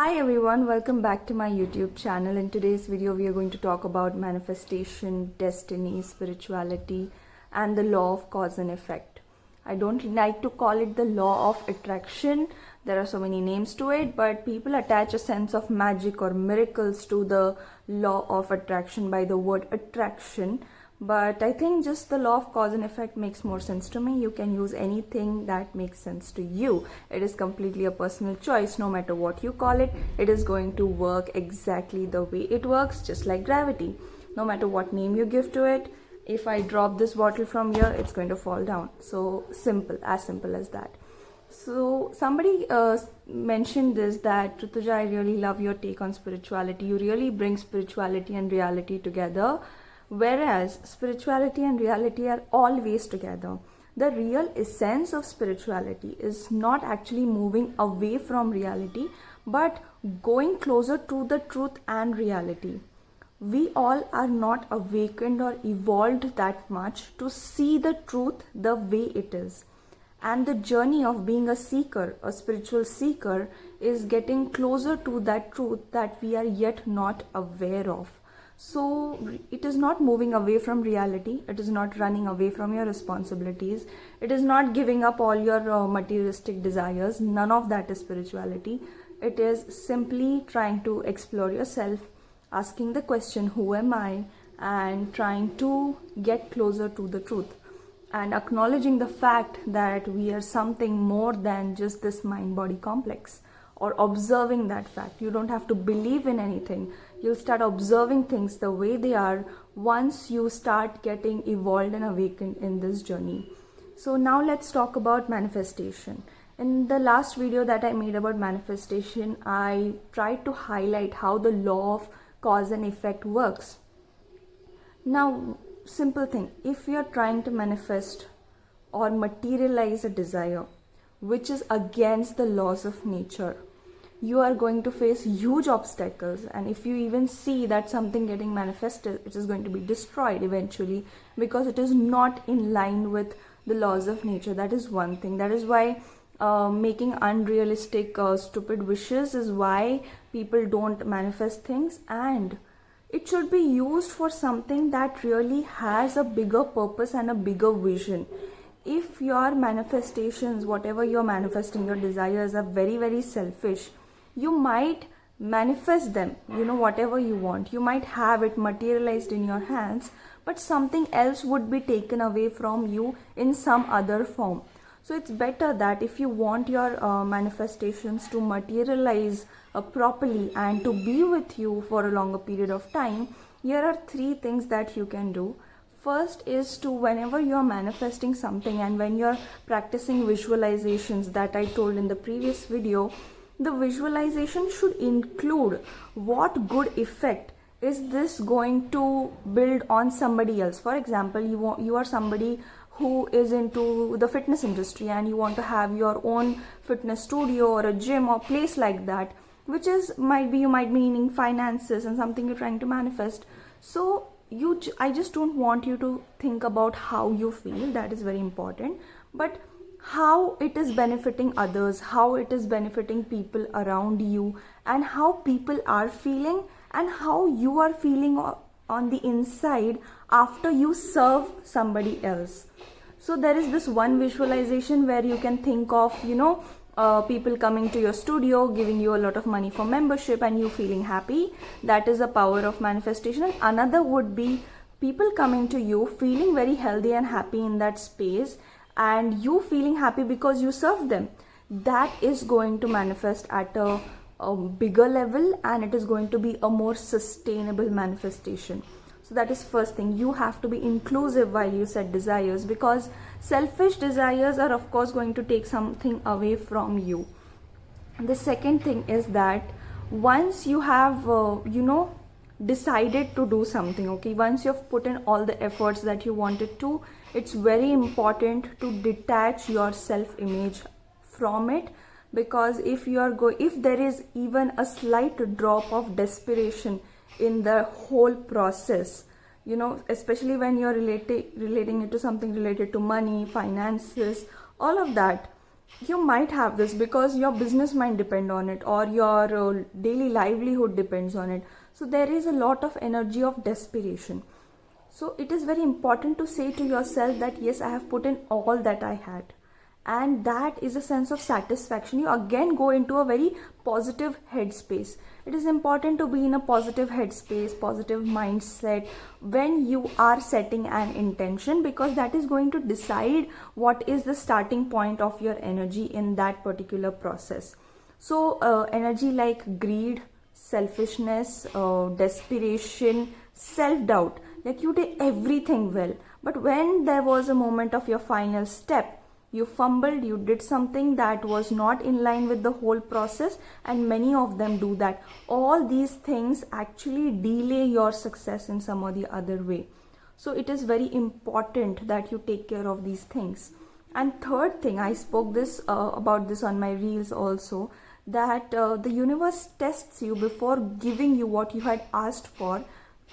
Hi everyone, welcome back to my YouTube channel. In today's video we are going to talk about manifestation, destiny, spirituality and the law of cause and effect. I don't like to call it the law of attraction. There are so many names to it, but people attach a sense of magic or miracles to the law of attraction by the word attraction. But I think just the law of cause and effect makes more sense to me. You can use anything that makes sense to you. It is completely a personal choice. No matter what you call it, it is going to work exactly the way it works, just like gravity. No matter what name you give to it, if I drop this bottle from here, it's going to fall down. So simple as that. So somebody mentioned this, that Rituja, I really love your take on spirituality. You really bring spirituality and reality together. Whereas spirituality and reality are always together. The real essence of spirituality is not actually moving away from reality, but going closer to the truth and reality. We all are not awakened or evolved that much to see the truth the way it is. And the journey of being a seeker, a spiritual seeker, is getting closer to that truth that we are yet not aware of. So it is not moving away from reality. It is not running away from your responsibilities. It is not giving up all your materialistic desires. None of that is spirituality. It is simply trying to explore yourself, asking the question, who am I? And trying to get closer to the truth. And acknowledging the fact that we are something more than just this mind-body complex. Or observing that fact. You don't have to believe in anything. You'll start observing things the way they are once you start getting evolved and awakened in this journey. So now let's talk about manifestation. In the last video that I made about manifestation, I tried to highlight how the law of cause and effect works. Now, simple thing, if you're trying to manifest or materialize a desire which is against the laws of nature, you are going to face huge obstacles. And if you even see that something getting manifested, it is going to be destroyed eventually, because it is not in line with the laws of nature. That is one thing. That is why making unrealistic stupid wishes is why people don't manifest things. And it should be used for something that really has a bigger purpose and a bigger vision. If your manifestations, whatever you're manifesting, your desires are very, very selfish, you might manifest them, whatever you want. You might have it materialized in your hands, but something else would be taken away from you in some other form. So it's better that if you want your manifestations to materialize properly and to be with you for a longer period of time, here are 3 things that you can do. First is to, whenever you're manifesting something and when you're practicing visualizations that I told in the previous video, the visualization should include what good effect is this going to build on somebody else. For example, you are somebody who is into the fitness industry and you want to have your own fitness studio or a gym or place like that, which is you might be needing finances and something you're trying to manifest. So I just don't want you to think about how you feel. That is very important. But how it is benefiting others, how it is benefiting people around you, and how people are feeling and how you are feeling on the inside after you serve somebody else. So there is this one visualization where you can think of, people coming to your studio, giving you a lot of money for membership and you feeling happy. That is the power of manifestation. And another would be people coming to you feeling very healthy and happy in that space, and you feeling happy because you served them. That is going to manifest at a bigger level, and it is going to be a more sustainable manifestation. So that is first thing. You have to be inclusive while you set desires, because selfish desires are of course going to take something away from you. The second thing is that once you have decided to do something, okay, once you've put in all the efforts that you wanted to, it's very important to detach your self-image from it. Because if there is even a slight drop of desperation in the whole process, especially when you're relating it to something related to money, finances, all of that, You might have this because your business might depend on it, or your daily livelihood depends on it. So there is a lot of energy of desperation. So it is very important to say to yourself that yes, I have put in all that I had, and that is a sense of satisfaction. You again go into a very positive headspace. It is important to be in a positive headspace, positive mindset when you are setting an intention, because that is going to decide what is the starting point of your energy in that particular process. So energy like greed, selfishness, desperation, self-doubt, like you did everything well, but when there was a moment of your final step, you fumbled, you did something that was not in line with the whole process, and many of them do that. All these things actually delay your success in some or the other way. So it is very important that you take care of these things. And third thing, I spoke this about this on my reels also, that the universe tests you before giving you what you had asked for,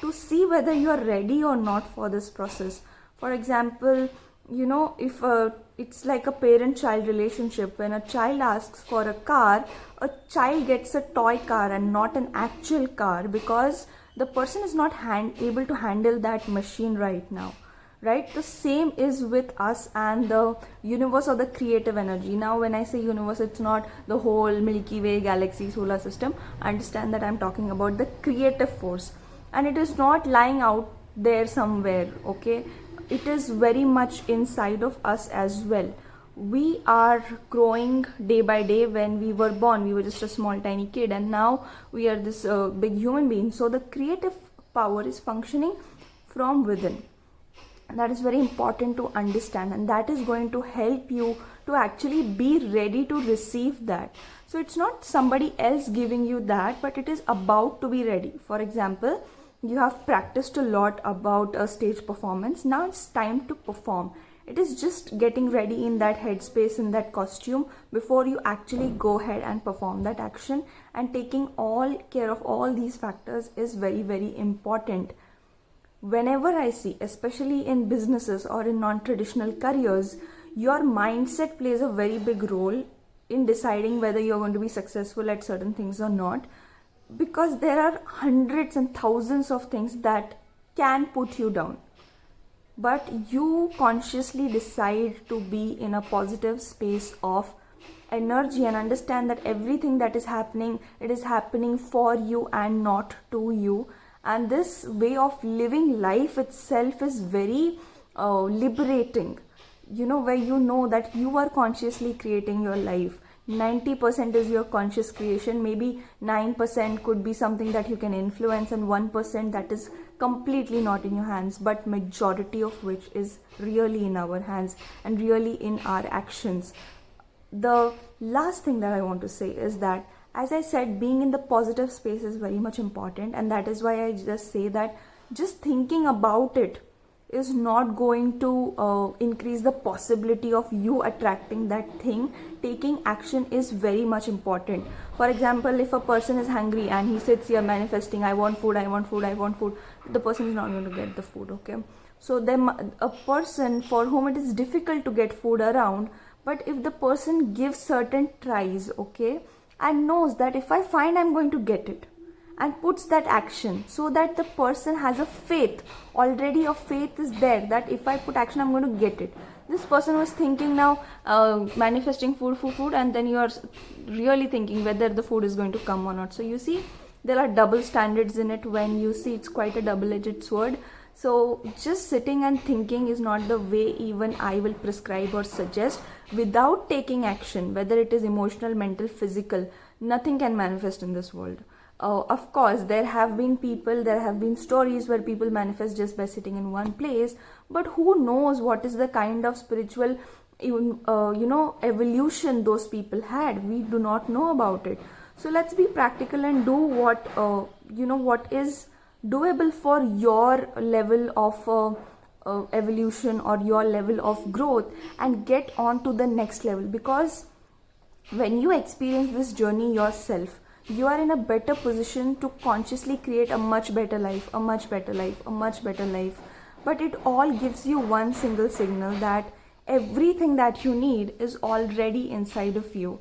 to see whether you are ready or not for this process. For example, if it's like a parent-child relationship. When a child asks for a car, a child gets a toy car and not an actual car, because the person is not able to handle that machine right now, right? The same is with us and the universe or the creative energy. Now when I say universe, it's not the whole Milky Way, galaxy, solar system. Understand that I'm talking about the creative force, and it is not lying out there somewhere, okay? It is very much inside of us as well. We are growing day by day. When we were born, we were just a small tiny kid, and now we are this big human being. So the creative power is functioning from within. That is very important to understand, and that is going to help you to actually be ready to receive that. So it's not somebody else giving you that, but it is about to be ready. For example, you have practiced a lot about a stage performance. Now it's time to perform. It is just getting ready in that headspace, in that costume, before you actually go ahead and perform that action. And taking all care of all these factors is very, very important. Whenever I see, especially in businesses or in non-traditional careers, your mindset plays a very big role in deciding whether you're going to be successful at certain things or not. Because there are hundreds and thousands of things that can put you down, but you consciously decide to be in a positive space of energy and understand that everything that is happening, it is happening for you and not to you. And this way of living life itself is very liberating, where you know that you are consciously creating your life. 90% is your conscious creation. Maybe 9% could be something that you can influence, and 1% that is completely not in your hands, but majority of which is really in our hands and really in our actions. The last thing that I want to say is that, as I said, being in the positive space is very much important, and that is why I just say that just thinking about it is not going to increase the possibility of you attracting that thing. Taking action is very much important. For example, if a person is hungry and he sits here manifesting, I want food, I want food, I want food, the person is not going to get the food, okay? So a person for whom it is difficult to get food around, but if the person gives certain tries, okay, and knows that if I find, I'm going to get it, and puts that action, so that the person has a faith, already a faith is there that if I put action, I'm going to get it. This person was thinking now, manifesting food, and then you are really thinking whether the food is going to come or not. So you see, there are double standards in it. When you see, it's quite a double-edged sword. So just sitting and thinking is not the way even I will prescribe or suggest. Without taking action, whether it is emotional, mental, physical, nothing can manifest in this world. Of course, there have been stories where people manifest just by sitting in one place, but who knows what is the kind of spiritual, evolution those people had. We do not know about it. So let's be practical and do what is doable for your level of evolution or your level of growth, and get on to the next level. Because when you experience this journey yourself, you are in a better position to consciously create a much better life, a much better life, a much better life. But it all gives you one single signal, that Everything that you need is already inside of you.